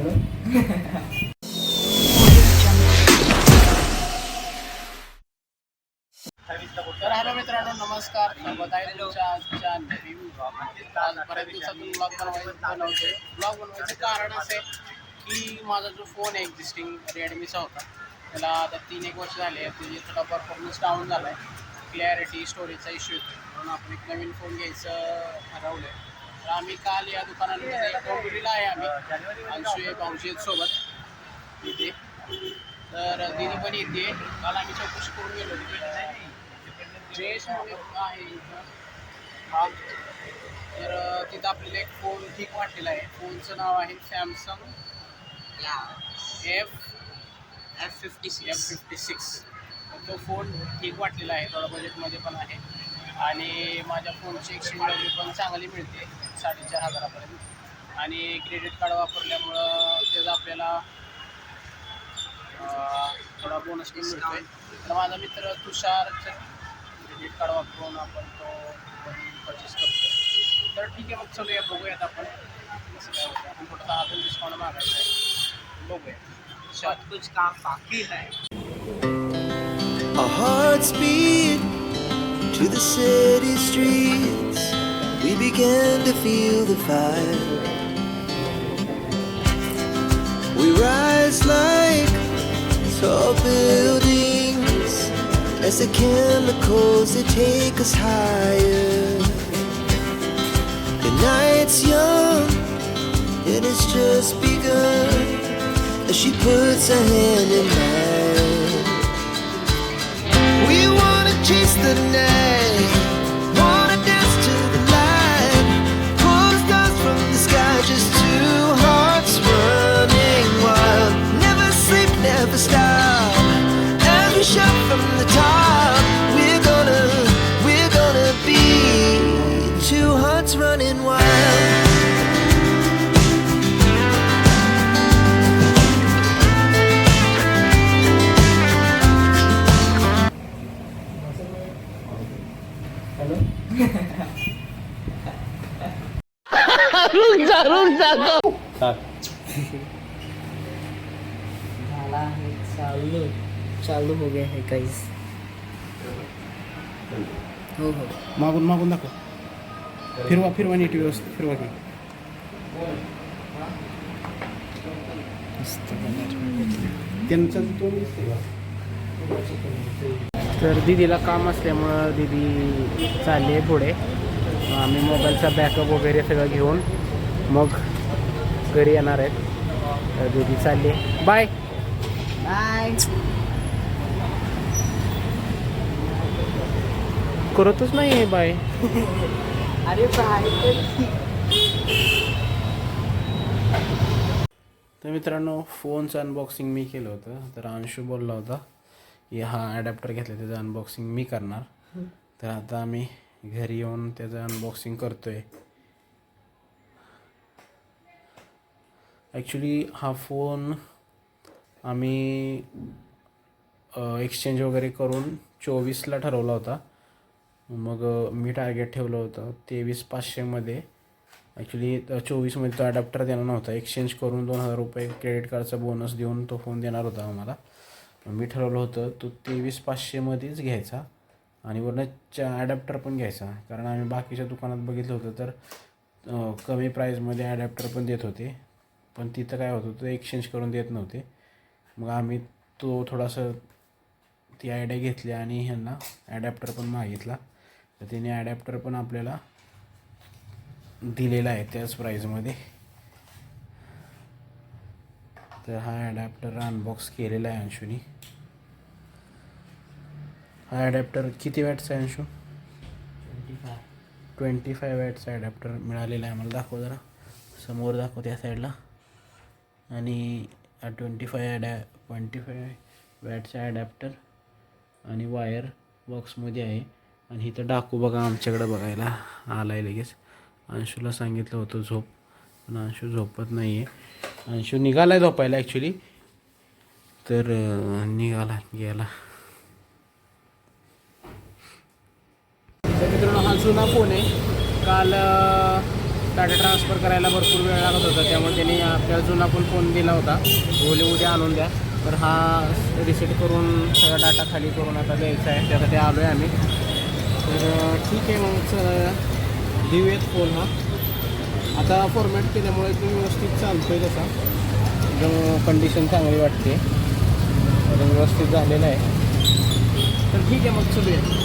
तर हॅलो मित्रांनो, नमस्कार. स्वागत आहे तुमच्या आजच्या नवीन ब्लॉग. आज बऱ्याच दिवसातून ब्लॉग बनवायचं कारण असे की माझा जो फोन आहे एक्झिस्टिंग रेडमीचा होता, त्याला आता 3-1 वर्ष झाले. त्याची थोडा परफॉर्मन्स डाऊन झाला आहे. क्लॅरिटी स्टोरेजचा इश्यू येतो, म्हणून आपण एक नवीन फोन घ्यायचं ठरवलं आहे. तर आम्ही काल या दुकानामध्ये डोंबिवलीला आहे. आम्ही अंशू भाऊजी सोबत इथे. तर दिदी पण येते. काल आम्ही चौकशी करून गेलो तिथे. जयेश म्हणून आहे इथं. हा. तर तिथं आपल्याला एक फोन ठीक वाटलेला आहे. फोनचं नाव आहे सॅमसंग F56. तर तो फोन ठीक वाटलेला आहे, थोडा बजेटमध्ये पण आहे. आणि माझ्या फोनची एक्सचेंज व्हॅल्यू पण चांगली मिळते 4,500 आणि क्रेडिट कार्ड वापरल्यामुळं त्याचा आपल्याला थोडा बोनस पण मिळतोय. तर माझा मित्र तुषारचं क्रेडिट कार्ड वापरून आपण तो परचेस करतो. तर ठीक आहे, मग चलूया, बघूयात आपण कसं काय होतं. आपण थोडंसं अजून डिस्काउंट मागायचं आहे, बघूया. शायद कुछ काम बाकी है. Our hearts beat to the city streets. We began to feel the fire. We rise like tall buildings as the chemicals they take us higher. The night's young and it's just begun as she puts her hand in mine. We wanna chase the night, wanna dance to the light, pull the stars from the sky, just two hearts running wild. Never sleep, never stop, as we shout from the top. We're gonna be two hearts running wild. झाला आहे चालू हो गया है guys. हो हो, मागून दाखव. फिरवा नीट व्यवस्थित फिरवा की. त्यांचं तो तर दीदीला काम असल्यामुळं दीदी चालली आहे पुढे. आम्ही मोबाईलचा बॅकअप वगैरे सगळं घेऊन मग घरी येणार आहेत. तर दीदी चालली आहे. Bye bye. करतच नाही आहे बाय. अरे बाय. तर मित्रांनो, फोनचं अनबॉक्सिंग मी केलं होतं. तर अंशू बोलला होता की हा ॲडॅप्टर घेतला, त्याचं अनबॉक्सिंग मी करणार. तर आता आम्ही घरी येऊन त्याचं अनबॉक्सिंग करतो आहे. ॲक्च्युली हा फोन आम्ही एक्सचेंज वगैरे करून 24ला ठरवला होता. मग मी टार्गेट ठेवलं होतं 23,500मध्ये. ॲक्च्युली 24मध्ये तो अडॅप्टर देणार नव्हता. एक्सचेंज करून 2,000 रुपये क्रेडिट कार्डचा बोनस देऊन तो फोन देणार होता आम्हाला. मी ठरवलं होतं तो 23,500मध्येच घ्यायचा आणि वरनं ॲडॅप्टर पण घ्यायचा. कारण आम्ही बाकीच्या दुकानात बघितलं होतं तर कमी प्राईजमध्ये ॲडॅप्टर पण देत होते, पण तिथं काय होतं ते एक्सचेंज करून देत नव्हते. मग आम्ही तो थोडासा ती आयडिया घेतली आणि ह्यांना ॲडॅप्टर पण मागितला. तर त्याने ॲडॅप्टर पण आपल्याला दिलेला आहे त्याच प्राईजमध्ये. तर हा ॲडॅप्टर अनबॉक्स केलेला आहे अंशूनी. हा ॲडॅप्टर किती वॅटचा आहे अंशू? 25 वॅटचा ॲडॅप्टर मिळालेला आहे आम्हाला. दाखव जरा, समोर दाखव त्या साईडला. आणि 25 वॅटचा ॲडॅप्टर आणि वायर बॉक्समध्ये आहे. आणि इथं डाकू बघा आमच्याकडं बघायला आला आहे लगेच. अंशूला सांगितलं होतं झोप, पण अंशू झोपत नाही आहे. अंशू निघाला आहे झोपायला ॲक्च्युली. तर निघाला गेला. तर मित्रांनो, हा जुना फोन आहे. काल डाटा ट्रान्सफर करायला भरपूर वेळ लागत होता, त्यामुळे त्यांनी आपल्याला जुना पण फोन दिला होता, बोलले उद्या आणून द्या. तर हा रिसेट करून सगळा डाटा खाली करून आता द्यायचा आहे, त्यासाठी आलो आहे आम्ही. तर ठीक आहे, मग देऊयात फोन हा. आता फॉर्मॅट केल्यामुळे तो व्यवस्थित चालतो आहे, तसा एकदम कंडिशन चांगली वाटते, एकदम व्यवस्थित झालेलं आहे. तर ठीक आहे, मग चलूया.